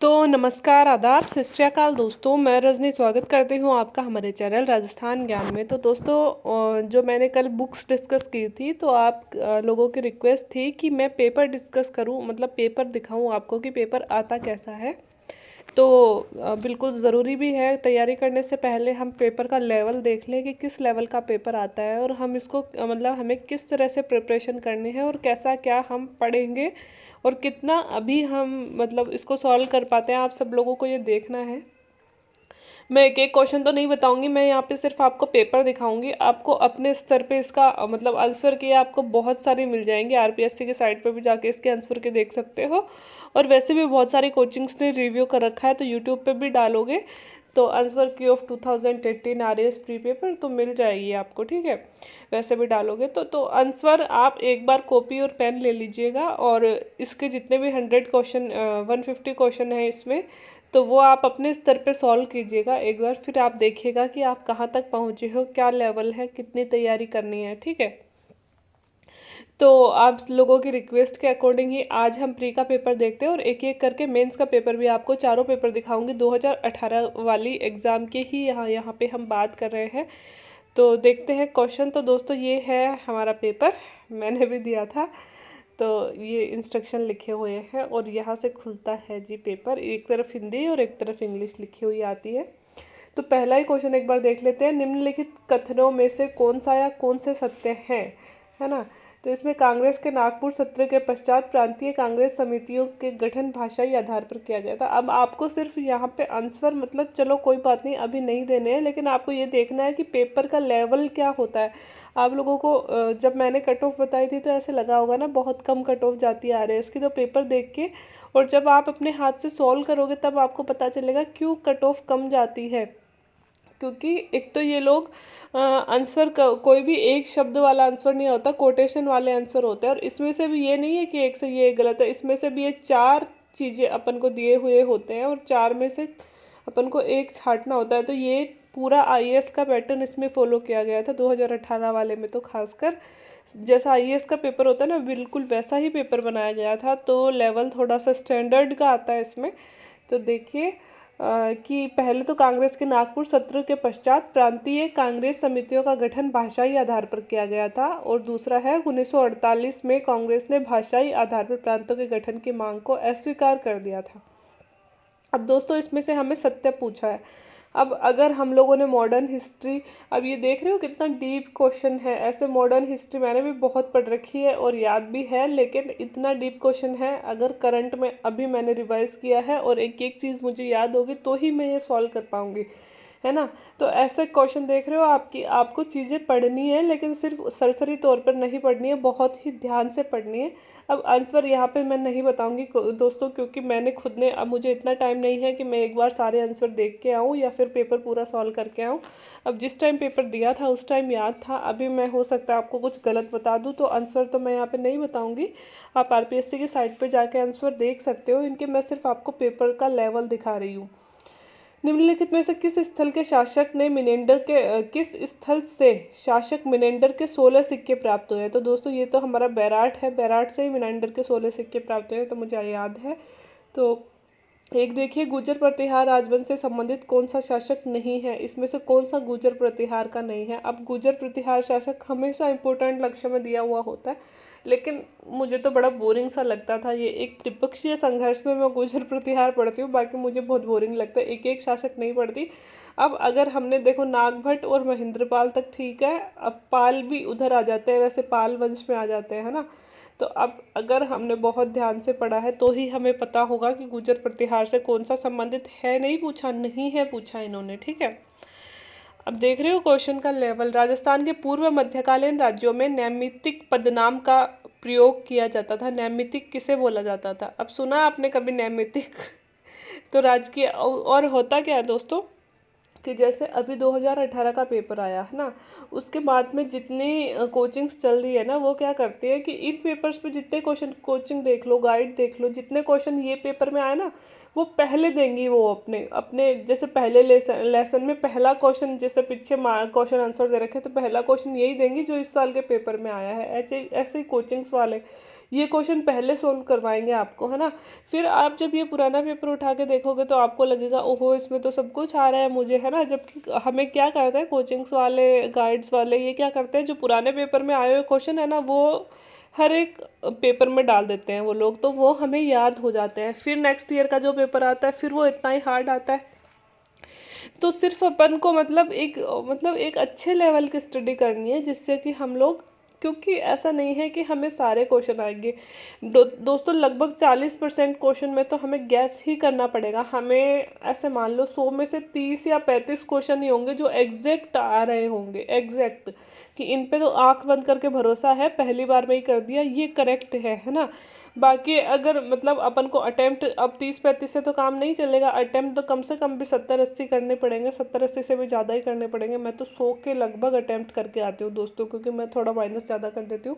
तो नमस्कार, आदाब, सत श्री अकाल दोस्तों। मैं रजनी स्वागत करती हूँ आपका हमारे चैनल राजस्थान ज्ञान में। तो दोस्तों, जो मैंने कल बुक्स डिस्कस की थी, तो आप लोगों की रिक्वेस्ट थी कि मैं पेपर डिस्कस करूँ, मतलब पेपर दिखाऊँ आपको कि पेपर आता कैसा है। तो बिल्कुल ज़रूरी भी है, तैयारी करने से पहले हम पेपर का लेवल देख लें कि किस लेवल का पेपर आता है और हम इसको मतलब हमें किस तरह से प्रिपरेशन करनी है और कैसा क्या हम पढ़ेंगे और कितना अभी हम मतलब इसको सॉल्व कर पाते हैं। आप सब लोगों को ये देखना है। मैं एक एक क्वेश्चन तो नहीं बताऊंगी, मैं यहाँ पे सिर्फ आपको पेपर दिखाऊंगी। आपको अपने स्तर पे इसका मतलब आंसर किए आपको बहुत सारे मिल जाएंगे। आरपीएससी के साइट पे भी जाके इसके आंसर के देख सकते हो, और वैसे भी बहुत सारी कोचिंग्स ने रिव्यू कर रखा है, तो यूट्यूब पे भी डालोगे तो आंसर की ऑफ 2018 आरएएस प्री पेपर तो मिल जाएगी आपको, ठीक है। वैसे भी डालोगे तो आंसर आप एक बार कॉपी और पेन ले लीजिएगा, और इसके जितने भी 100 क्वेश्चन 150 क्वेश्चन है इसमें, तो वो आप अपने स्तर पे सॉल्व कीजिएगा एक बार। फिर आप देखिएगा कि आप कहाँ तक पहुँचे हो, क्या लेवल है, कितनी तैयारी करनी है, ठीक है। तो आप लोगों की रिक्वेस्ट के अकॉर्डिंग ही आज हम प्री का पेपर देखते हैं, और एक एक करके मेंस का पेपर भी आपको चारों पेपर दिखाऊंगी। 2018 वाली एग्ज़ाम की ही यहाँ यहाँ पे हम बात कर रहे हैं। तो देखते हैं क्वेश्चन। तो दोस्तों, ये है हमारा पेपर, मैंने भी दिया था। तो ये इंस्ट्रक्शन लिखे हुए हैं, और यहाँ से खुलता है जी पेपर। एक तरफ हिंदी और एक तरफ इंग्लिश लिखी हुई आती है। तो पहला ही क्वेश्चन एक बार देख लेते हैं। निम्नलिखित कथनों में से कौन सा या कौन से सत्य हैं, है ना। तो इसमें कांग्रेस के नागपुर सत्र के पश्चात प्रांतीय कांग्रेस समितियों के गठन भाषाई आधार पर किया गया था। अब आपको सिर्फ यहाँ पे आंसर मतलब चलो कोई बात नहीं, अभी नहीं देने हैं, लेकिन आपको ये देखना है कि पेपर का लेवल क्या होता है। आप लोगों को जब मैंने कट ऑफ बताई थी तो ऐसे लगा होगा ना बहुत कम कट ऑफ जाती है आरएएस की। तो पेपर देख के और जब आप अपने हाथ से सॉल्व करोगे तब आपको पता चलेगा क्यों कट ऑफ कम जाती है। क्योंकि एक तो ये लोग आंसर कोई भी एक शब्द वाला आंसर नहीं होता, कोटेशन वाले आंसर होते हैं। और इसमें से भी ये नहीं है कि एक से ये गलत है, इसमें से भी ये चार चीज़ें अपन को दिए हुए होते हैं और चार में से अपन को एक छांटना होता है। तो ये पूरा आईएएस का पैटर्न इसमें फॉलो किया गया था 2018 वाले में। तो खासकर जैसा आईएएस का पेपर होता है ना, बिल्कुल वैसा ही पेपर बनाया गया था। तो लेवल थोड़ा सा स्टैंडर्ड का आता है इसमें। तो देखिए कि पहले तो कांग्रेस के नागपुर सत्र के पश्चात प्रांतीय कांग्रेस समितियों का गठन भाषाई आधार पर किया गया था, और दूसरा है 1948 में कांग्रेस ने भाषाई आधार पर प्रांतों के गठन की मांग को अस्वीकार कर दिया था। अब दोस्तों, इसमें से हमें सत्य पूछा है। अब अगर हम लोगों ने मॉडर्न हिस्ट्री, अब ये देख रहे हो कितना डीप क्वेश्चन है। ऐसे मॉडर्न हिस्ट्री मैंने भी बहुत पढ़ रखी है और याद भी है, लेकिन इतना डीप क्वेश्चन है। अगर करंट में अभी मैंने रिवाइज किया है और एक एक चीज़ मुझे याद होगी तो ही मैं ये सॉल्व कर पाऊंगी, है ना। तो ऐसे क्वेश्चन देख रहे हो, आपको चीज़ें पढ़नी है, लेकिन सिर्फ सरसरी तौर पर नहीं पढ़नी है, बहुत ही ध्यान से पढ़नी है। अब आंसर यहाँ पे मैं नहीं बताऊंगी दोस्तों, क्योंकि मैंने खुद ने, अब मुझे इतना टाइम नहीं है कि मैं एक बार सारे आंसर देख के आऊँ या फिर पेपर पूरा सॉल्व करके आऊँ। अब जिस टाइम पेपर दिया था उस टाइम याद था, अभी मैं हो सकता है आपको कुछ गलत बता दूँ, तो आंसर तो मैं यहाँ पे नहीं बताऊँगी। आप आरपीएससी की साइट पर जाके आंसर देख सकते हो इनके। मैं सिर्फ आपको पेपर का लेवल दिखा रही हूँ। निम्नलिखित में से किस स्थल के शासक ने मिनेंडर के किस स्थल से शासक मिनेंडर के 16 सिक्के प्राप्त हुए हैं। तो दोस्तों, ये तो हमारा बैराट है, बैराट से ही मिनेंडर के 16 सिक्के प्राप्त हुए हैं, तो मुझे याद है। तो एक देखिए, गुर्जर प्रतिहार राजवंश से संबंधित कौन सा शासक नहीं है। इसमें से कौन सा गुर्जर प्रतिहार का नहीं है। अब गुर्जर प्रतिहार शासक हमेशा इंपॉर्टेंट लक्ष्य में दिया हुआ होता है, लेकिन मुझे तो बड़ा बोरिंग सा लगता था ये। एक त्रिपक्षीय संघर्ष में मैं गुर्जर प्रतिहार पढ़ती हूँ, बाकी मुझे बहुत बोरिंग लगता है, एक एक शासक नहीं पढ़ती। अब अगर हमने देखो नागभट्ट और महेंद्रपाल तक ठीक है, अब पाल भी उधर आ जाते हैं, वैसे पाल वंश में आ जाते हैं, है ना। तो अब अगर हमने बहुत ध्यान से पढ़ा है तो ही हमें पता होगा कि गुर्जर प्रतिहार से कौन सा संबंधित है। नहीं पूछा, नहीं है पूछा इन्होंने, ठीक है। अब देख रहे हो क्वेश्चन का लेवल। राजस्थान के पूर्व मध्यकालीन राज्यों में नैमित्तिक पदनाम का प्रयोग किया जाता था। नैमित्तिक किसे बोला जाता था। अब सुना आपने कभी नैमित्तिक तो राजकीय। और होता क्या है दोस्तों कि जैसे अभी 2018 का पेपर आया है ना, उसके बाद में जितनी कोचिंग्स चल रही है ना, वो क्या करती है कि इन पेपर्स पे जितने क्वेश्चन, कोचिंग देख लो, गाइड देख लो, जितने क्वेश्चन ये पेपर में आए ना, वो पहले देंगी। वो अपने अपने जैसे पहले लेसन में पहला क्वेश्चन, जैसे पीछे क्वेश्चन आंसर दे रखे तो पहला क्वेश्चन यही देंगी जो इस साल के पेपर में आया है। ऐसे ऐसे ही कोचिंग्स वाले ये क्वेश्चन पहले सोल्व करवाएंगे आपको, है ना। फिर आप जब ये पुराना पेपर उठा के देखोगे तो आपको लगेगा ओहो इसमें तो सब कुछ आ रहा है मुझे, है ना। जबकि हमें क्या करते हैं कोचिंग्स वाले, गाइड्स वाले, ये क्या करते हैं, जो पुराने पेपर में आए हुए क्वेश्चन है ना वो हर एक पेपर में डाल देते हैं वो लोग, तो वो हमें याद हो जाते हैं। फिर नेक्स्ट ईयर का जो पेपर आता है फिर वो इतना ही हार्ड आता है। तो सिर्फ अपन को मतलब एक अच्छे लेवल की स्टडी करनी है जिससे कि हम लोग, क्योंकि ऐसा नहीं है कि हमें सारे क्वेश्चन आएंगे। दोस्तों लगभग 40% क्वेश्चन में तो हमें गैस ही करना पड़ेगा। हमें ऐसे मान लो 100 में से 30 या 35 क्वेश्चन ही होंगे जो एग्जैक्ट आ रहे होंगे, एग्जैक्ट, कि इन पे तो आंख बंद करके भरोसा है, पहली बार में ही कर दिया, ये करेक्ट है ना। बाकी अगर मतलब अपन को अटेम्प्ट अब 30-35 से तो काम नहीं चलेगा, अटेम्प्ट तो कम से कम भी 70-80 करने पड़ेंगे, 70-80 से भी ज़्यादा ही करने पड़ेंगे। मैं तो 100 के लगभग अटेम्प्ट करके आती हूँ दोस्तों, क्योंकि मैं थोड़ा माइनस ज़्यादा कर देती हूँ।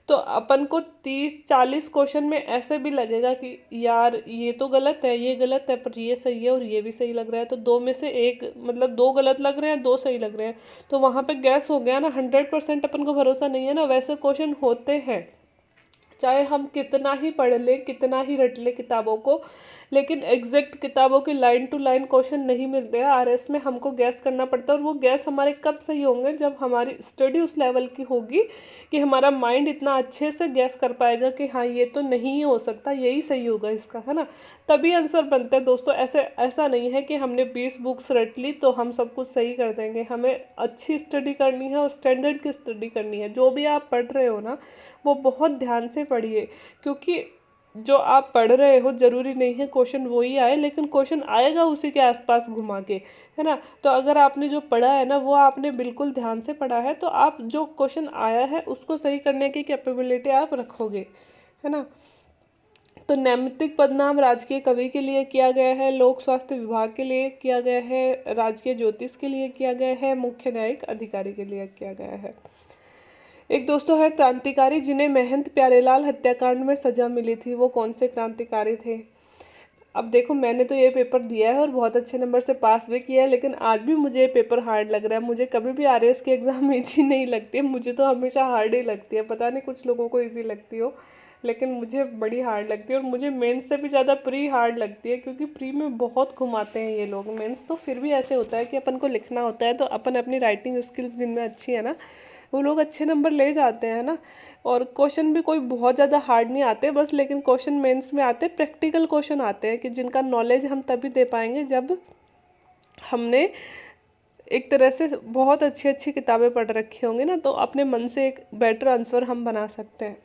तो अपन को 30-40 क्वेश्चन में ऐसे भी लगेगा कि यार ये तो गलत है, ये गलत है, पर ये सही है और ये भी सही लग रहा है, तो दो में से एक, मतलब दो गलत लग रहे हैं, दो सही लग रहे हैं, तो वहाँ पे गैस हो गया ना। 100% अपन को भरोसा नहीं है ना, वैसे क्वेश्चन होते हैं। चाहे हम कितना ही पढ़ लें, कितना ही रट लें किताबों को, लेकिन एग्जैक्ट किताबों के लाइन टू लाइन क्वेश्चन नहीं मिलते हैं। आरएस में हमको गैस करना पड़ता है, और वो गैस हमारे कब सही होंगे, जब हमारी स्टडी उस लेवल की होगी कि हमारा माइंड इतना अच्छे से गैस कर पाएगा कि हाँ ये तो नहीं हो सकता, यही सही होगा इसका, है ना। तभी आंसर बनते हैं दोस्तों। ऐसा नहीं है कि हमने 20 बुक्स रट ली तो हम सब कुछ सही कर देंगे। हमें अच्छी स्टडी करनी है और स्टैंडर्ड की स्टडी करनी है। जो भी आप पढ़ रहे हो ना वो बहुत ध्यान से पढ़िए, क्योंकि जो आप पढ़ रहे हो जरूरी नहीं है क्वेश्चन वही आए, लेकिन क्वेश्चन आएगा उसी के आसपास घुमा के, है ना। तो अगर आपने जो पढ़ा है ना वो आपने बिल्कुल ध्यान से पढ़ा है, तो आप जो क्वेश्चन आया है उसको सही करने की कैपेबिलिटी आप रखोगे, है ना। तो नैमित्तिक पदनाम राजकीय कवि के लिए किया गया है, लोक स्वास्थ्य विभाग के लिए किया गया है, राजकीय ज्योतिष के लिए किया गया है, मुख्य न्यायिक अधिकारी के लिए किया गया है। एक दोस्तों है क्रांतिकारी जिन्हें महंत प्यारेलाल हत्याकांड में सजा मिली थी, वो कौन से क्रांतिकारी थे। अब देखो मैंने तो ये पेपर दिया है और बहुत अच्छे नंबर से पास भी किया है, लेकिन आज भी मुझे ये पेपर हार्ड लग रहा है। मुझे कभी भी आरएएस की एग्ज़ाम ईजी नहीं लगती है, मुझे तो हमेशा हार्ड ही लगती है। पता नहीं कुछ लोगों को ईजी लगती हो, लेकिन मुझे बड़ी हार्ड लगती है। और मुझे मेंस से भी ज़्यादा प्री हार्ड लगती है, क्योंकि प्री में बहुत घुमाते हैं ये लोग। मेंस तो फिर भी ऐसे होता है कि अपन को लिखना होता है, तो अपन अपनी राइटिंग स्किल्स जिनमें अच्छी है ना वो लोग अच्छे नंबर ले जाते हैं ना। और क्वेश्चन भी कोई बहुत ज़्यादा हार्ड नहीं आते बस, लेकिन क्वेश्चन मेंस में आते प्रैक्टिकल क्वेश्चन आते हैं कि जिनका नॉलेज हम तभी दे पाएंगे जब हमने एक तरह से बहुत अच्छी अच्छी किताबें पढ़ रखी होंगी ना, तो अपने मन से एक बेटर आंसर हम बना सकते हैं।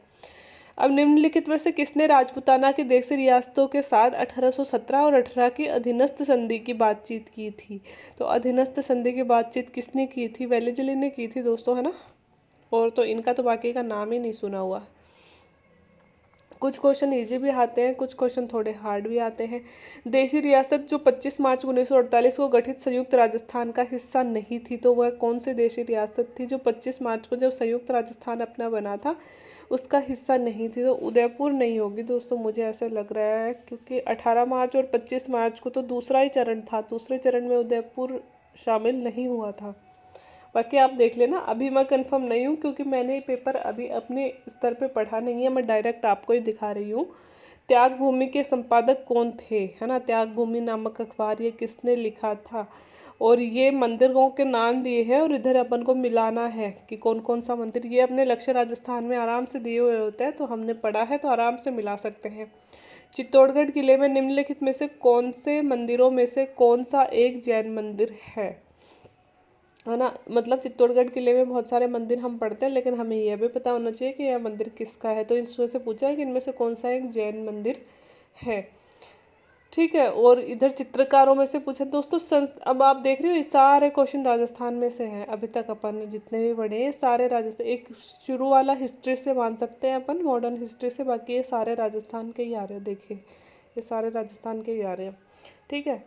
अब निम्नलिखित में से किसने राजपूताना की देशी रियासतों के साथ 1817 और 18 की अधीनस्थ संधि की बातचीत की थी। तो अधीनस्थ संधि की बातचीत किसने की थी, वेलेजली ने की थी दोस्तों, है ना। और तो इनका तो बाकी का नाम ही नहीं सुना हुआ। कुछ क्वेश्चन इजी भी आते हैं, कुछ क्वेश्चन थोड़े हार्ड भी आते हैं। देशी रियासत जो 25 मार्च 1948 को गठित संयुक्त राजस्थान का हिस्सा नहीं थी, तो वह कौन सी देशी रियासत थी जो 25 मार्च को जब संयुक्त राजस्थान अपना बना था उसका हिस्सा नहीं थी। तो उदयपुर नहीं होगी दोस्तों, मुझे ऐसा लग रहा है, क्योंकि 18 मार्च और 25 मार्च को तो दूसरा ही चरण था, दूसरे चरण में उदयपुर शामिल नहीं हुआ था। बाकी आप देख लेना, अभी मैं कंफर्म नहीं हूँ क्योंकि मैंने ये पेपर अभी अपने स्तर पे पढ़ा नहीं है, मैं डायरेक्ट आपको ही दिखा रही हूँ। त्याग भूमि के संपादक कौन थे, है ना। त्याग भूमि नामक अखबार ये किसने लिखा था, और ये मंदिरों के नाम दिए हैं, और इधर अपन को मिलाना है कि कौन कौन सा मंदिर। ये अपने लक्ष्य राजस्थान में आराम से दिए हुए होते हैं, तो हमने पढ़ा है तो आराम से मिला सकते हैं। चित्तौड़गढ़ किले में निम्नलिखित में से कौन से मंदिरों में से कौन सा एक जैन मंदिर है ना। मतलब चित्तौड़गढ़ किले में बहुत सारे मंदिर हम पढ़ते हैं, लेकिन हमें यह भी पता होना चाहिए कि यह मंदिर किसका है। तो इसमें से पूछा है कि इनमें से कौन सा एक जैन मंदिर है, ठीक है। और इधर चित्रकारों में से पूछा दोस्तों। अब आप देख रहे हो ये सारे क्वेश्चन राजस्थान में से हैं। अभी तक अपन ने जितने भी पढ़े हैं सारे राजस्थान, एक शुरू वाला हिस्ट्री से मान सकते हैं अपन, मॉडर्न हिस्ट्री से, बाकी ये सारे राजस्थान के ही आ रहे हैं। देखिए ये सारे राजस्थान के ही आ रहे हैं, ठीक है।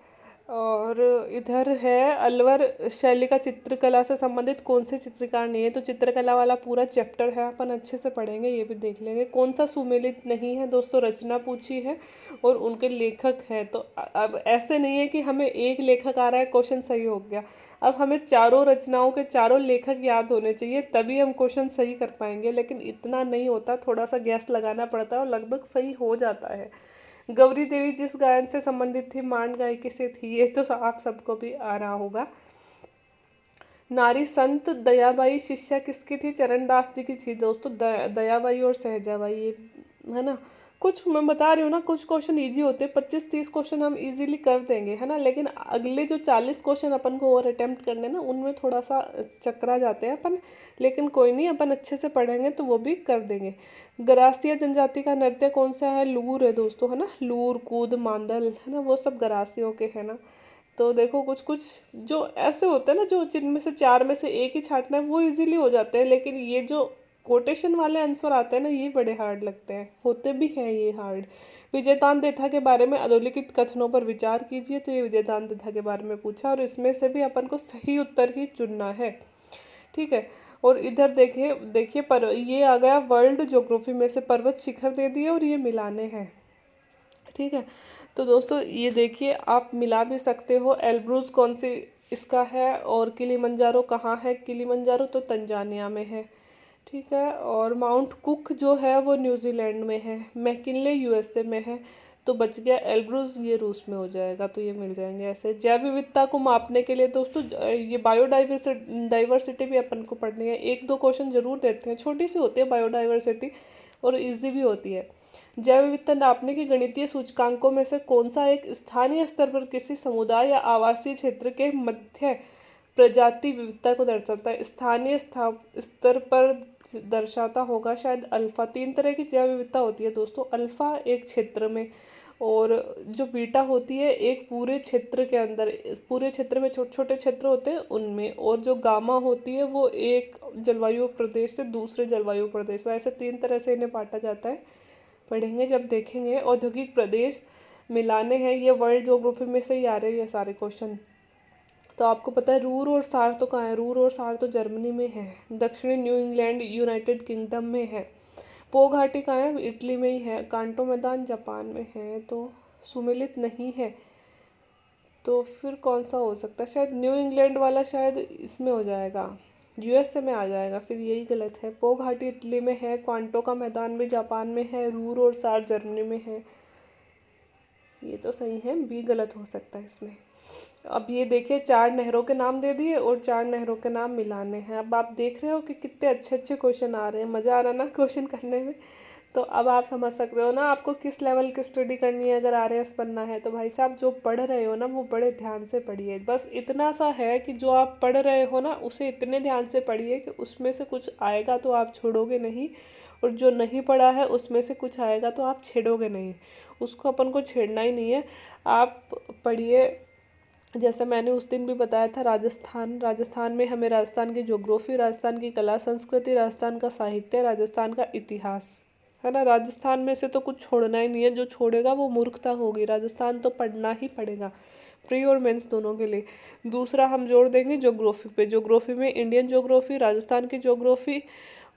और इधर है अलवर शैली का चित्रकला से संबंधित कौन से चित्रकार नहीं है, तो चित्रकला वाला पूरा चैप्टर है, अपन अच्छे से पढ़ेंगे, ये भी देख लेंगे। कौन सा सुमेलित नहीं है दोस्तों, रचना पूछी है और उनके लेखक हैं। तो अब ऐसे नहीं है कि हमें एक लेखक आ रहा है क्वेश्चन सही हो गया, अब हमें चारों रचनाओं के चारों लेखक याद होने चाहिए, तभी हम क्वेश्चन सही कर पाएंगे, लेकिन इतना नहीं होता, थोड़ा सा गैस लगाना पड़ता है और लगभग सही हो जाता है। गौरी देवी जिस गायन से संबंधित थी, मांड गायकी से थी, ये तो आप सबको भी आ रहा होगा। नारी संत दयाबाई शिष्या किसकी थी, चरणदास जी की थी दोस्तों, दयाबाई और सहजाबाई, ये है ना। कुछ मैं बता रही हूँ ना, कुछ क्वेश्चन इजी होते हैं, 25-30 क्वेश्चन हम इजीली कर देंगे, है ना, लेकिन अगले जो 40 क्वेश्चन अपन को और अटेम्प्ट करने ना, उनमें थोड़ा सा चकरा जाते हैं अपन, लेकिन कोई नहीं, अपन अच्छे से पढ़ेंगे तो वो भी कर देंगे। गरासिया जनजाति का नृत्य कौन सा है, लूर है दोस्तों, है ना, लूर, कूद, मांदल, है ना, वो सब गरासियों के है ना। तो देखो कुछ कुछ जो ऐसे होते हैं ना, जो जिनमें से चार में से एक ही छांटना है, वो इजीली हो जाते हैं, लेकिन ये जो कोटेशन वाले आंसर आते हैं ना, ये बड़े हार्ड लगते हैं, होते भी हैं ये हार्ड। विजयतान देथा के बारे में अधोलिखित कथनों पर विचार कीजिए, तो ये विजयतान देथा के बारे में पूछा, और इसमें से भी अपन को सही उत्तर ही चुनना है, ठीक है। और इधर देखिए देखिए, पर ये आ गया वर्ल्ड ज्योग्राफी में से, पर्वत शिखर दे दिए और ये मिलाने हैं, ठीक है। तो दोस्तों ये देखिए, आप मिला भी सकते हो, एल्ब्रूज कौन सी इसका है, और किलीमंजारो कहाँ है, किलीमंजारो तो तंजानिया में है, ठीक है। और माउंट कुक जो है वो न्यूजीलैंड में है, मैकिनले यूएसए में है, तो बच गया एल्ब्रूज, ये रूस में हो जाएगा, तो ये मिल जाएंगे ऐसे। जैव विविधता को मापने के लिए दोस्तों ये बायोडाइवर्सिटी डाइवर्सिटी भी अपन को पढ़नी है, एक दो क्वेश्चन जरूर देते हैं, छोटी सी होती है बायोडाइवर्सिटी और इजी भी होती है। जैव विविधता नापने के गणितीय सूचकांकों में से कौन सा एक स्थानीय स्तर पर किसी समुदाय या आवासीय क्षेत्र के मध्य प्रजाति विविधता को दर्शाता है, स्थानीय स्तर पर दर्शाता होगा शायद अल्फा। तीन तरह की जैव विविधता होती है दोस्तों, अल्फा एक क्षेत्र में, और जो बीटा होती है एक पूरे क्षेत्र के अंदर, पूरे क्षेत्र में छोटे छोटे क्षेत्र होते हैं उनमें, और जो गामा होती है वो एक जलवायु प्रदेश से दूसरे जलवायु प्रदेश में, ऐसे तीन तरह से इन्हें बांटा जाता है, पढ़ेंगे जब देखेंगे। औद्योगिक प्रदेश मिलाने हैं, ये वर्ल्ड ज्योग्राफी में से ही आ रहे हैं ये सारे क्वेश्चन। तो आपको पता है रूर और सार तो कहाँ है, रूर और सार तो जर्मनी में है, दक्षिणी न्यू इंग्लैंड यूनाइटेड किंगडम में है। पो घाटी कहाँ है, इटली में ही है। कांटो मैदान जापान में है, तो सुमेलित नहीं है, तो फिर कौन सा हो सकता है, शायद न्यू इंग्लैंड वाला शायद इसमें हो जाएगा, यूएसए में आ जाएगा, फिर यही गलत है। पो घाटी इटली में है, क्वांटो का मैदान भी जापान में है, रूर और सार जर्मनी में है, ये तो सही है, बी गलत हो सकता है इसमें। अब ये देखिए, चार नहरों के नाम दे दिए और चार नहरों के नाम मिलाने हैं। अब आप देख रहे हो कि कितने अच्छे अच्छे क्वेश्चन आ रहे हैं, मज़ा आ रहा है ना क्वेश्चन करने में। तो अब आप समझ सकते हो ना आपको किस लेवल की स्टडी करनी है, अगर आरएएस बनना है तो भाई साहब जो पढ़ रहे हो ना वो बड़े ध्यान से पढ़िए। बस इतना सा है कि जो आप पढ़ रहे हो ना उसे इतने ध्यान से पढ़िए कि उसमें से कुछ आएगा तो आप छोड़ोगे नहीं, और जो नहीं पढ़ा है उसमें से कुछ आएगा तो आप छेड़ोगे नहीं, उसको अपन को छेड़ना ही नहीं है। आप पढ़िए, जैसे मैंने उस दिन भी बताया था, राजस्थान में हमें राजस्थान की ज्योग्राफी, राजस्थान की कला संस्कृति, राजस्थान का साहित्य, राजस्थान का इतिहास, है ना। राजस्थान में से तो कुछ छोड़ना ही नहीं है, जो छोड़ेगा वो मूर्खता होगी, राजस्थान तो पढ़ना ही पड़ेगा, प्री और मेंस दोनों के लिए। दूसरा हम जोड़ देंगे ज्योग्राफी पे, ज्योग्राफी में इंडियन ज्योग्राफी, राजस्थान की ज्योग्राफी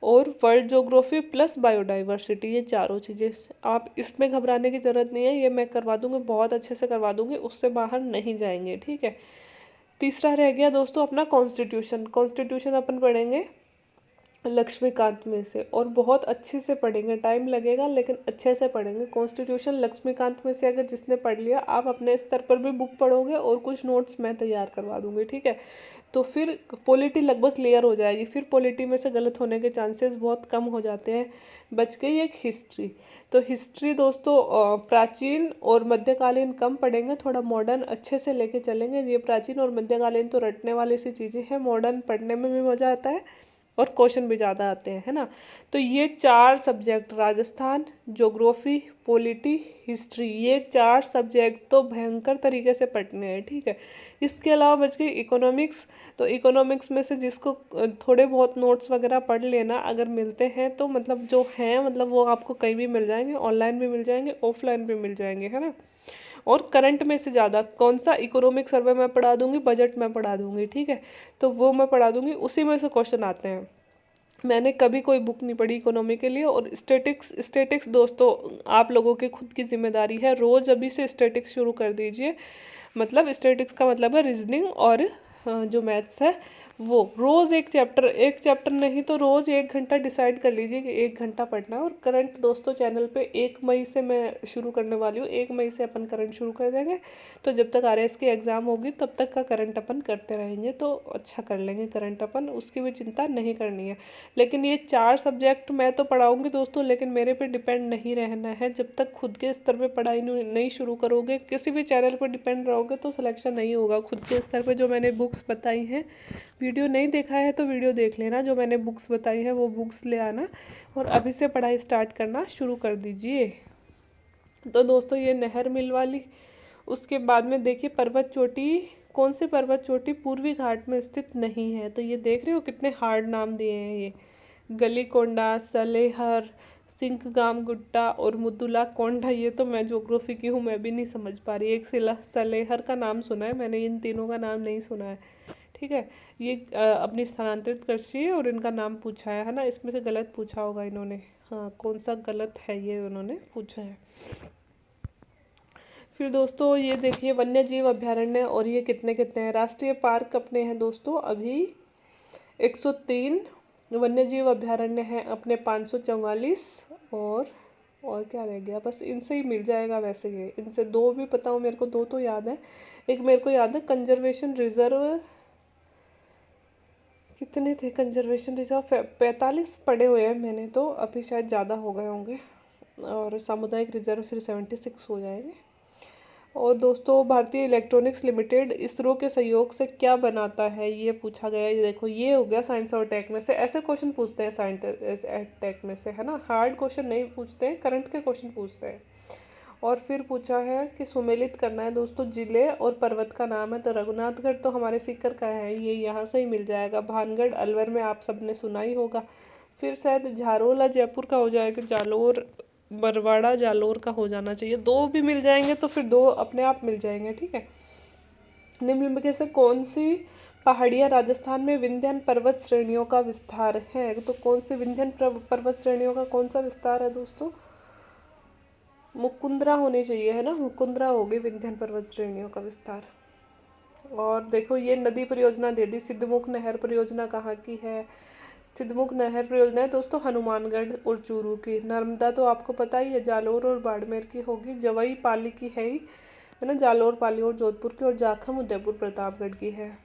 और वर्ल्ड ज्योग्राफी प्लस बायोडाइवर्सिटी, ये चारों चीज़ें। आप इसमें घबराने की ज़रूरत नहीं है, ये मैं करवा दूँगी, बहुत अच्छे से करवा दूँगी, उससे बाहर नहीं जाएंगे, ठीक है। तीसरा रह गया दोस्तों अपना कॉन्स्टिट्यूशन। कॉन्स्टिट्यूशन अपन पढ़ेंगे लक्ष्मीकांत में से, और बहुत अच्छे से पढ़ेंगे, टाइम लगेगा लेकिन अच्छे से पढ़ेंगे। कॉन्स्टिट्यूशन लक्ष्मीकांत में से अगर जिसने पढ़ लिया, आप अपने स्तर पर भी बुक पढ़ोगे और कुछ नोट्स मैं तैयार करवा दूँगी, ठीक है। तो फिर पॉलिटी लगभग क्लियर हो जाएगी, फिर पॉलिटी में से गलत होने के चांसेस बहुत कम हो जाते हैं। बच गई एक हिस्ट्री। तो हिस्ट्री दोस्तों प्राचीन और मध्यकालीन कम पढ़ेंगे, थोड़ा मॉडर्न अच्छे से लेके चलेंगे। ये प्राचीन और मध्यकालीन तो रटने वाली सी चीज़ें हैं, मॉडर्न पढ़ने में भी मज़ा आता है और क्वेश्चन भी ज़्यादा आते हैं, है ना। तो ये चार subject, Rajasthan, geography, polity, history, ये चार सब्जेक्ट तो भयंकर तरीके से पढ़ने हैं, ठीक है। इसके अलावा बच गई इकोनॉमिक्स। तो इकोनॉमिक्स में से जिसको थोड़े बहुत नोट्स वगैरह पढ़ लेना अगर मिलते हैं तो, मतलब जो हैं, मतलब वो आपको कहीं भी मिल जाएंगे, ऑनलाइन भी मिल जाएंगे, ऑफलाइन भी मिल जाएंगे, है ना। और करंट में से ज़्यादा कौन सा इकोनॉमिक सर्वे मैं पढ़ा दूंगी, बजट में पढ़ा दूंगी, ठीक है, तो वो मैं पढ़ा दूंगी, उसी में से क्वेश्चन आते हैं। मैंने कभी कोई बुक नहीं पढ़ी इकोनॉमी के लिए। और स्टेटिक्स दोस्तों आप लोगों की खुद की जिम्मेदारी है, रोज़ अभी से स्टेटिक्स शुरू कर दीजिए। मतलब स्टेटिक्स का मतलब है रीजनिंग और जो मैथ्स है वो रोज़ एक चैप्टर नहीं तो रोज़ 1 घंटा डिसाइड कर लीजिए कि 1 घंटा पढ़ना है। और करंट दोस्तों चैनल पे 1 मई से मैं शुरू करने वाली हूँ, 1 मई से अपन करंट शुरू कर देंगे। तो जब तक आरएस की एग्ज़ाम होगी तब तक का करंट अपन करते रहेंगे, तो अच्छा कर लेंगे करंट अपन, उसकी भी चिंता नहीं करनी है। लेकिन ये 4 सब्जेक्ट मैं तो पढ़ाऊँगी दोस्तों, लेकिन मेरे पे डिपेंड नहीं रहना है। जब तक खुद के स्तर पे पढ़ाई नहीं शुरू करोगे, किसी भी चैनल पर डिपेंड रहोगे तो सिलेक्शन नहीं होगा। खुद के स्तर पे जो मैंने बुक्स बताई हैं, वीडियो नहीं देखा है तो वीडियो देख लेना, जो मैंने बुक्स बताई है वो बुक्स ले आना और अभी से पढ़ाई स्टार्ट करना शुरू कर दीजिए। तो दोस्तों ये नहर मिल वाली, उसके बाद में देखिए पर्वत चोटी, कौन सी पर्वत चोटी पूर्वी घाट में स्थित नहीं है। तो ये देख रहे हो कितने हार्ड नाम दिए हैं ये, गलीकोंडा, सलेहर, सिंकगाम गुट्टा और मुदुला कोंडा। ये तो मैं ज्योग्राफी की हूँ, मैं भी नहीं समझ पा रही। एक सलेहर का नाम सुना है मैंने, इन तीनों का नाम नहीं सुना है, ठीक है। ये अपनी स्थानांतरित कृषि है और इनका नाम पूछा है ना, इसमें से गलत पूछा होगा इन्होंने, हाँ कौन सा गलत है ये उन्होंने पूछा है। फिर दोस्तों ये देखिए वन्य जीव अभ्यारण्य, और ये कितने कितने हैं। राष्ट्रीय पार्क अपने हैं दोस्तों अभी 103, वन्य जीव अभ्यारण्य हैं अपने 544, और क्या रह गया, बस इनसे ही मिल जाएगा वैसे। ये इनसे 2 भी पता हो मेरे को, 2 तो याद है। एक मेरे को याद है कंजर्वेशन रिजर्व, कितने थे कंजर्वेशन रिजर्व, 45 पढ़े हुए हैं मैंने तो, अभी शायद ज़्यादा हो गए होंगे। और सामुदायिक रिजर्व फिर 76 हो जाएंगे। और दोस्तों भारतीय इलेक्ट्रॉनिक्स लिमिटेड इसरो के सहयोग से क्या बनाता है, ये पूछा गया। ये देखो ये हो गया साइंस और टेक में से, ऐसे क्वेश्चन पूछते हैं साइंस टेक में से, है ना। हार्ड क्वेश्चन नहीं पूछते हैं, करंट के क्वेश्चन पूछते हैं। और फिर पूछा है कि सुमेलित करना है दोस्तों जिले और पर्वत का नाम है, तो रघुनाथगढ़ तो हमारे सीकर का है, ये यहाँ से ही मिल जाएगा। भानगढ़ अलवर में आप सबने सुना ही होगा। फिर शायद झारोला जयपुर का हो जाएगा, जालोर बरवाड़ा जालोर का हो जाना चाहिए। 2 भी मिल जाएंगे तो फिर 2 अपने आप मिल जाएंगे, ठीक है। निम्नलिखित में से कौन सी पहाड़ियाँ राजस्थान में विंध्य पर्वत श्रेणियों का विस्तार है, तो कौन सी विंध्य पर्वत श्रेणियों का कौन सा विस्तार है दोस्तों, मुकुंदरा होनी चाहिए, है ना, मुकुंदरा होगी विंध्य पर्वत श्रेणियों का विस्तार। और देखो ये नदी परियोजना दे दी, सिद्धमुख नहर परियोजना कहाँ की है, सिद्धमुख नहर परियोजना है दोस्तों हनुमानगढ़ और चूरू की। नर्मदा तो आपको पता ही है, जालोर और बाड़मेर की होगी। जवई पाली की है ही, है ना, जालोर पाली और जोधपुर की। और जाखम उदयपुर प्रतापगढ़ की है।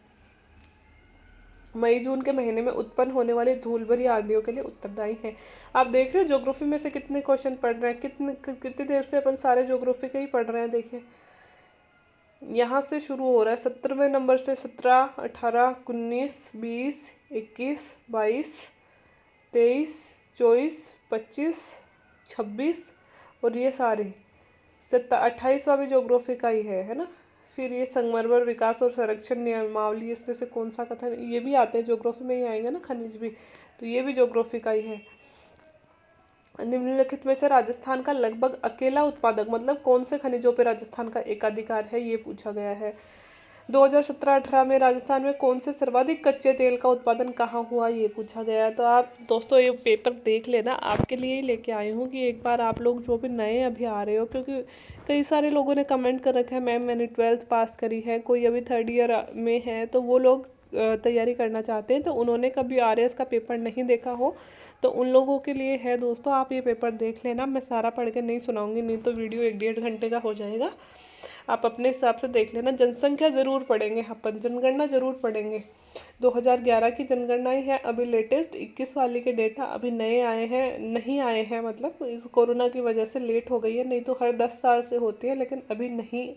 मई जून के महीने में उत्पन्न होने वाली धूल भरी आंधियों के लिए उत्तरदायी है। आप देख रहे हो ज्योग्राफी में से कितने क्वेश्चन पढ़ रहे हैं, कितनी देर से अपन सारे ज्योग्राफी के ही पढ़ रहे हैं। देखिए यहाँ से शुरू हो रहा है 17वें नंबर से, 17, 18, 19, 20, 21, 22, 23, 24, 25, 26 और ये सारे 28वां भी ज्योग्राफी का ही है ना। फिर ये संगमरमर विकास और संरक्षण नियमावली, इसमें से कौन सा कथन, ये भी आते हैं ज्योग्राफी में ही आएंगे ना, खनिज भी, तो ये भी ज्योग्राफी का ही है। निम्नलिखित में से राजस्थान का लगभग अकेला उत्पादक, मतलब कौन से खनिजों पर राजस्थान का एकाधिकार है, ये पूछा गया है। 2017-18 में राजस्थान में कौन से सर्वाधिक कच्चे तेल का उत्पादन कहाँ हुआ, ये पूछा गया है। तो आप दोस्तों ये पेपर देख लेना, आपके लिए ही लेके आई हूँ कि एक बार आप लोग जो भी नए अभी आ रहे हो, क्योंकि कई सारे लोगों ने कमेंट कर रखा है मैम मैंने 12th पास करी है, कोई अभी 3rd ईयर में है, तो वो लोग तैयारी करना चाहते हैं, तो उन्होंने कभी आरएस का पेपर नहीं देखा हो तो उन लोगों के लिए है दोस्तों, आप ये पेपर देख लेना। मैं सारा पढ़ के नहीं सुनाऊंगी, नहीं तो वीडियो 1-1.5 घंटे का हो जाएगा। आप अपने हिसाब से देख लेना। जनसंख्या ज़रूर पढ़ेंगे अपन, जनगणना ज़रूर पढ़ेंगे। 2011 की जनगणना ही है अभी लेटेस्ट, 21 वाली के डेटा अभी नए आए हैं, नहीं आए हैं, मतलब इस कोरोना की वजह से लेट हो गई है, नहीं तो हर 10 साल से होती है, लेकिन अभी नहीं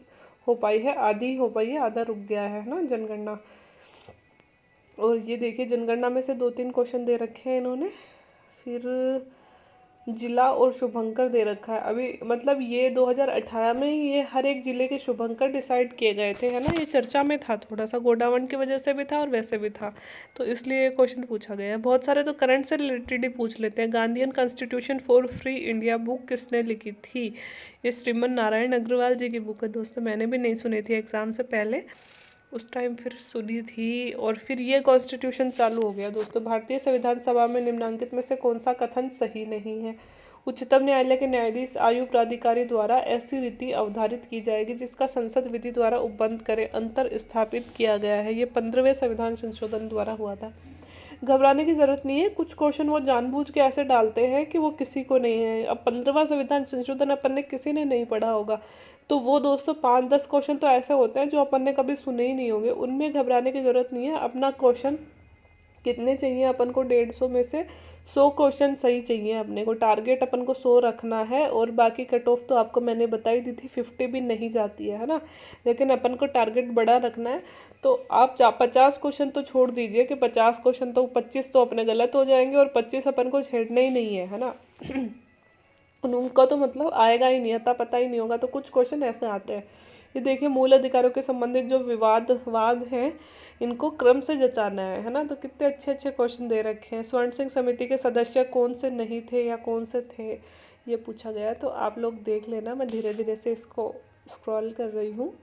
हो पाई है, आधी हो पाई है, आधा रुक गया है ना जनगणना। और ये देखिए जनगणना में से 2-3 क्वेश्चन दे रखे हैं इन्होंने। फिर जिला और शुभंकर दे रखा है अभी, मतलब ये 2018 में ही ये हर एक जिले के शुभंकर डिसाइड किए गए थे, है ना। ये चर्चा में था थोड़ा सा, गोडावंड की वजह से भी था और वैसे भी था, तो इसलिए ये क्वेश्चन पूछा गया है। बहुत सारे तो करंट से रिलेटेड ही पूछ लेते हैं। Gandhian constitution for free India book किसने लिखी थी? ये श्रीमन नारायण अग्रवाल जी की बुक है दोस्तों, मैंने भी नहीं सुनी थी एग्जाम से पहले, उस टाइम फिर सुनी थी। और फिर ये कॉन्स्टिट्यूशन चालू हो गया दोस्तों। भारतीय संविधान सभा में निम्नलिखित में से कौन सा कथन सही नहीं है? उच्चतम न्यायालय के न्यायाधीश आयु प्राधिकारी द्वारा ऐसी रीति अवधारित की जाएगी जिसका संसद विधि द्वारा उपबंध करे अंतर स्थापित किया गया है। ये 15वें संविधान संशोधन द्वारा हुआ था। घबराने की जरूरत नहीं है, कुछ क्वेश्चन वो जानबूझ के ऐसे डालते हैं कि वो किसी को नहीं है। अब 15वां संविधान संशोधन अपन ने किसी ने नहीं पढ़ा होगा, तो वो दोस्तों 5-10 क्वेश्चन तो ऐसे होते हैं जो अपन ने कभी सुने ही नहीं होंगे, उनमें घबराने की जरूरत नहीं है। अपना क्वेश्चन कितने चाहिए अपन को? 150 में से 100 क्वेश्चन सही चाहिए अपने को। टारगेट अपन को 100 रखना है, और बाकी कट ऑफ तो आपको मैंने बताई दी थी, 50 भी नहीं जाती है ना। लेकिन अपन को टारगेट बड़ा रखना है, तो आप 50 क्वेश्चन तो छोड़ दीजिए कि 50 क्वेश्चन तो 25 तो अपने गलत हो जाएंगे, और 25 अपन को छेड़ने ही नहीं है ना। उनका तो मतलब आएगा ही नहीं, अता पता ही नहीं होगा, तो कुछ क्वेश्चन ऐसे आते हैं। ये देखिए, मूल अधिकारों के संबंधित जो वाद हैं, इनको क्रम से जचाना है ना। तो कितने अच्छे अच्छे क्वेश्चन दे रखे हैं। स्वर्ण सिंह समिति के सदस्य कौन से नहीं थे या कौन से थे, ये पूछा गया है। तो आप लोग देख लेना, मैं धीरे धीरे से इसको स्क्रॉल कर रही हूँ।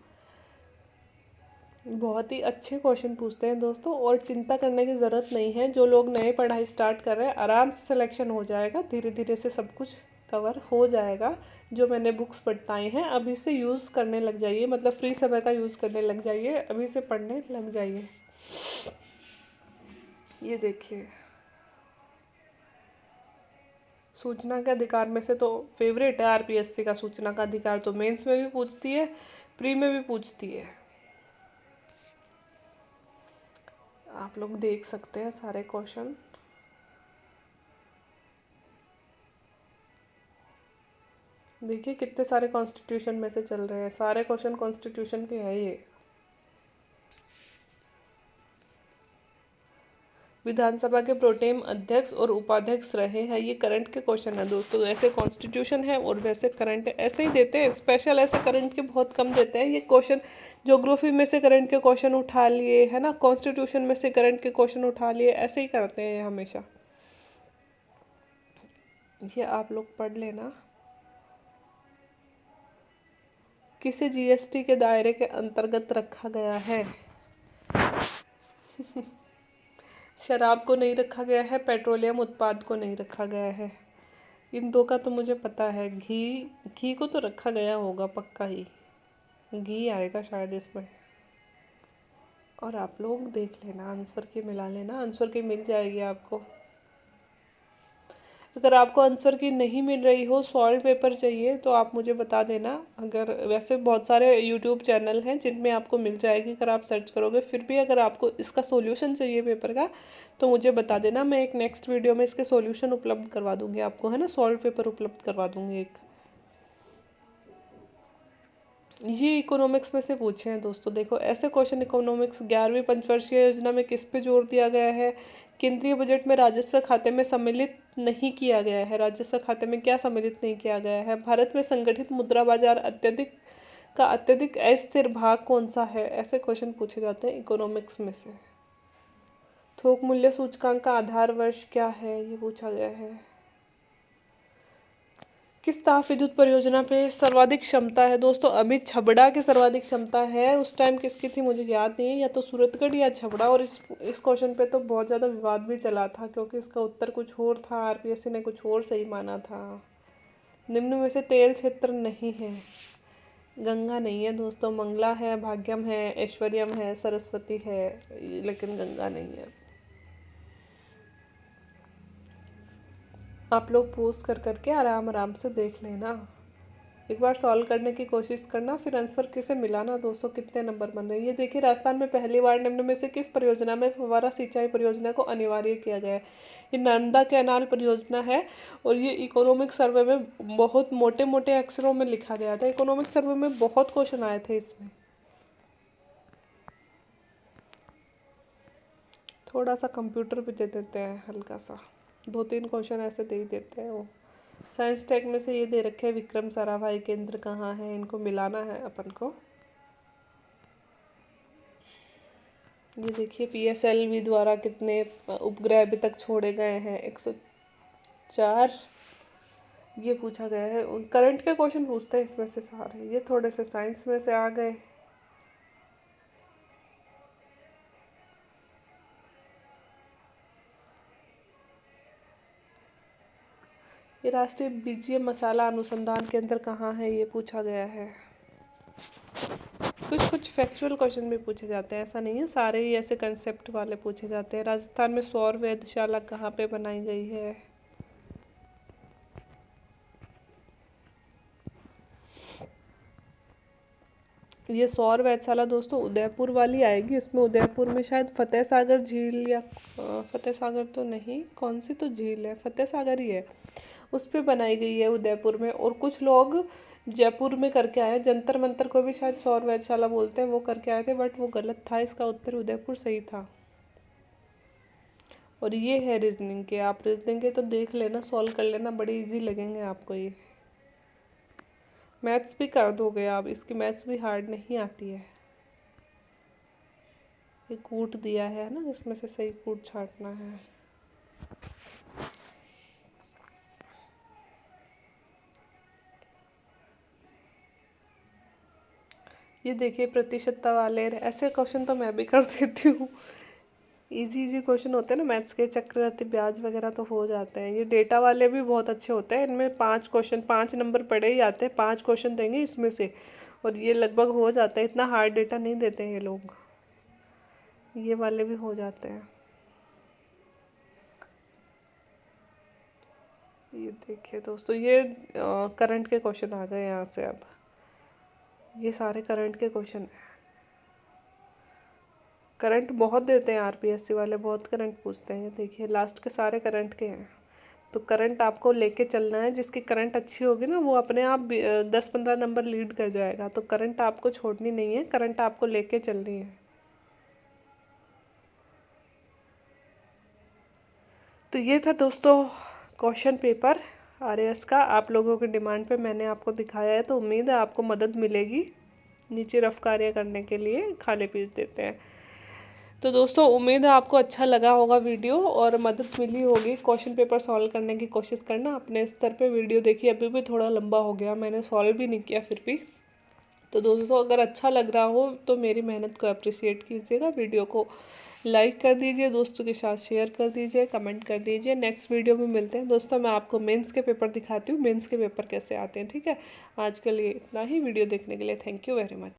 बहुत ही अच्छे क्वेश्चन पूछते हैं दोस्तों, और चिंता करने की ज़रूरत नहीं है। जो लोग नए पढ़ाई स्टार्ट कर रहे हैं, आराम से सिलेक्शन हो जाएगा, धीरे धीरे से सब कुछ कवर हो जाएगा। जो मैंने बुक्स बताई हैं अभी से यूज़ करने लग जाइए, मतलब फ्री समय का यूज़ करने लग जाइए, अभी से पढ़ने लग जाइए। ये देखिए, सूचना के अधिकार में से तो फेवरेट है आरपीएससी का सूचना का अधिकार, तो मेंस में भी पूछती है, प्री में भी पूछती है। आप लोग देख सकते हैं सारे क्वेश्चन। देखिए कितने सारे कॉन्स्टिट्यूशन में से चल रहे हैं, सारे क्वेश्चन कॉन्स्टिट्यूशन के हैं ये। विधानसभा के प्रोटेम अध्यक्ष और उपाध्यक्ष रहे हैं, ये करंट के क्वेश्चन है दोस्तों। ऐसे कॉन्स्टिट्यूशन है और वैसे करंट है, ऐसे ही देते हैं। स्पेशल ऐसे करंट के बहुत कम देते हैं ये क्वेश्चन। ज्योग्राफी में से करंट के क्वेश्चन उठा लिए, है ना, कॉन्स्टिट्यूशन में से करंट के क्वेश्चन उठा लिए, ऐसे ही करते हैं हमेशा। ये आप लोग पढ़ लेना। किसे जीएसटी के दायरे के अंतर्गत रखा गया है? शराब को नहीं रखा गया है, पेट्रोलियम उत्पाद को नहीं रखा गया है। इन दो का तो मुझे पता है। घी को तो रखा गया होगा पक्का ही, घी आएगा शायद इसमें। और आप लोग देख लेना, आंसर की मिला लेना, आंसर की मिल जाएगी आपको। अगर आपको आंसर की नहीं मिल रही हो, सॉल्व पेपर चाहिए, तो आप मुझे बता देना। अगर वैसे बहुत सारे यूट्यूब चैनल हैं जिनमें आपको मिल जाएगी, अगर आप सर्च करोगे। फिर भी अगर आपको इसका सॉल्यूशन चाहिए पेपर का, तो मुझे बता देना, मैं एक नेक्स्ट वीडियो में इसके सॉल्यूशन उपलब्ध करवा दूंगी आपको, है ना, सॉल्व पेपर उपलब्ध करवा दूंगी एक। ये इकोनॉमिक्स में से पूछे हैं दोस्तों। देखो ऐसे क्वेश्चन इकोनॉमिक्स 11वीं पंचवर्षीय योजना में किस पे जोर दिया गया है? केंद्रीय बजट में राजस्व खाते में सम्मिलित नहीं किया गया है। राजस्व खाते में क्या सम्मिलित नहीं किया गया है? भारत में संगठित मुद्रा बाजार अत्यधिक अस्थिर भाग कौन सा है? ऐसे क्वेश्चन पूछे जाते हैं इकोनॉमिक्स में से। थोक मूल्य सूचकांक का आधार वर्ष क्या है? ये पूछा गया है। किस ताप विद्युत परियोजना पे सर्वाधिक क्षमता है? दोस्तों अभी छबड़ा की सर्वाधिक क्षमता है, उस टाइम किसकी थी मुझे याद नहीं है, या तो सूरतगढ़ या छबड़ा। और इस क्वेश्चन पे तो बहुत ज़्यादा विवाद भी चला था, क्योंकि इसका उत्तर कुछ और था, आरपीएससी ने कुछ और सही माना था। निम्न में से तेल क्षेत्र नहीं है। गंगा नहीं है दोस्तों, मंगला है, भाग्यम है, ऐश्वर्यम है, सरस्वती है, लेकिन गंगा नहीं है। आप लोग पोस्ट कर करके आराम आराम से देख लेना, एक बार सॉल्व करने की कोशिश करना, फिर आंसर किसे मिलाना दोस्तों, कितने नंबर बन रहे हैं। ये देखिए, राजस्थान में पहली बार निम्न में से किस परियोजना में फव्वारा सिंचाई परियोजना को अनिवार्य किया गया है? ये नर्मदा कैनाल परियोजना है, और ये इकोनॉमिक सर्वे में बहुत मोटे मोटे अक्षरों में लिखा गया था। इकोनॉमिक सर्वे में बहुत क्वेश्चन आए थे इसमें। थोड़ा सा कंप्यूटर भी दे देते हैं हल्का सा, 2-3 क्वेश्चन ऐसे दे ही देते हैं वो। साइंस टेक में से ये दे रखे हैं विक्रम साराभाई केंद्र कहाँ है, इनको मिलाना है अपन को। ये देखिए PSLV द्वारा कितने उपग्रह अभी तक छोड़े गए हैं, 104 ये पूछा गया है। करंट के क्वेश्चन पूछते हैं इसमें से सारे, ये थोड़े से साइंस में से आ गए। ये राष्ट्रीय बीजीय मसाला अनुसंधान केंद्र कहाँ है, ये पूछा गया है। कुछ कुछ फैक्चुअल क्वेश्चन भी पूछे जाते हैं, ऐसा नहीं है सारे ही ऐसे कंसेप्ट वाले पूछे जाते हैं। राजस्थान में सौर वेधशाला कहाँ पे बनाई गई है। ये सौर वेधशाला दोस्तों उदयपुर वाली आएगी। इसमें उदयपुर में शायद फतेह सागर झील या फतेह सागर तो नहीं, कौन सी तो झील है, फतेह सागर ही है, उस पे बनाई गई है उदयपुर में। और कुछ लोग जयपुर में करके आए, जंतर मंतर को भी शायद सौर वेधशाला बोलते हैं, वो करके आए थे, बट वो गलत था। इसका उत्तर उदयपुर सही था। और ये है रीजनिंग के, आप रीजनिंग के तो देख लेना, सॉल्व कर लेना, बड़े इजी लगेंगे आपको ये। मैथ्स भी कर दोगे आप, इसकी मैथ्स भी हार्ड नहीं आती है। ये कूट दिया है ना, इसमें से सही कूट छांटना है। ये देखिए प्रतिशतता वाले, ऐसे क्वेश्चन तो मैं भी कर देती हूँ। इजी इजी क्वेश्चन होते हैं ना मैथ्स के, चक्रवृद्धि ब्याज वगैरह तो हो जाते हैं। ये डेटा वाले भी बहुत अच्छे होते हैं, इनमें 5 क्वेश्चन 5 नंबर पड़े ही आते हैं, 5 क्वेश्चन देंगे इसमें से, और ये लगभग हो जाता है। इतना हार्ड डेटा नहीं देते हैं ये लोग, ये वाले भी हो जाते हैं। ये देखिए दोस्तों, ये करंट के क्वेश्चन आ गए यहाँ से। अब ये सारे करंट के क्वेश्चन हैं। करंट बहुत देते हैं RPSC वाले, बहुत करंट पूछते हैं। ये देखिए लास्ट के सारे करंट के हैं। तो करंट आपको लेके चलना है, जिसकी करंट अच्छी होगी ना वो अपने आप 10-15 नंबर लीड कर जाएगा। तो करंट आपको छोड़नी नहीं है, करंट आपको लेके चलनी है। तो ये था दोस्तों क्वेश्चन पेपर RAS का। आप लोगों की डिमांड पे मैंने आपको दिखाया है, तो उम्मीद है आपको मदद मिलेगी। नीचे रफ कार्य करने के लिए खाली पीस देते हैं। तो दोस्तों उम्मीद है आपको अच्छा लगा होगा वीडियो और मदद मिली होगी। क्वेश्चन पेपर सॉल्व करने की कोशिश करना अपने स्तर पे। वीडियो देखिए, अभी भी थोड़ा लंबा हो गया, मैंने सॉल्व भी नहीं किया फिर भी। तो दोस्तों अगर अच्छा लग रहा हो तो मेरी मेहनत को अप्रिशिएट कीजिएगा, वीडियो को लाइक कर दीजिए, दोस्तों के साथ शेयर कर दीजिए, कमेंट कर दीजिए। नेक्स्ट वीडियो में मिलते हैं दोस्तों। मैं आपको मेंस के पेपर दिखाती हूँ, मेंस के पेपर कैसे आते हैं। ठीक है, आज के लिए इतना ही। वीडियो देखने के लिए थैंक यू वेरी मच।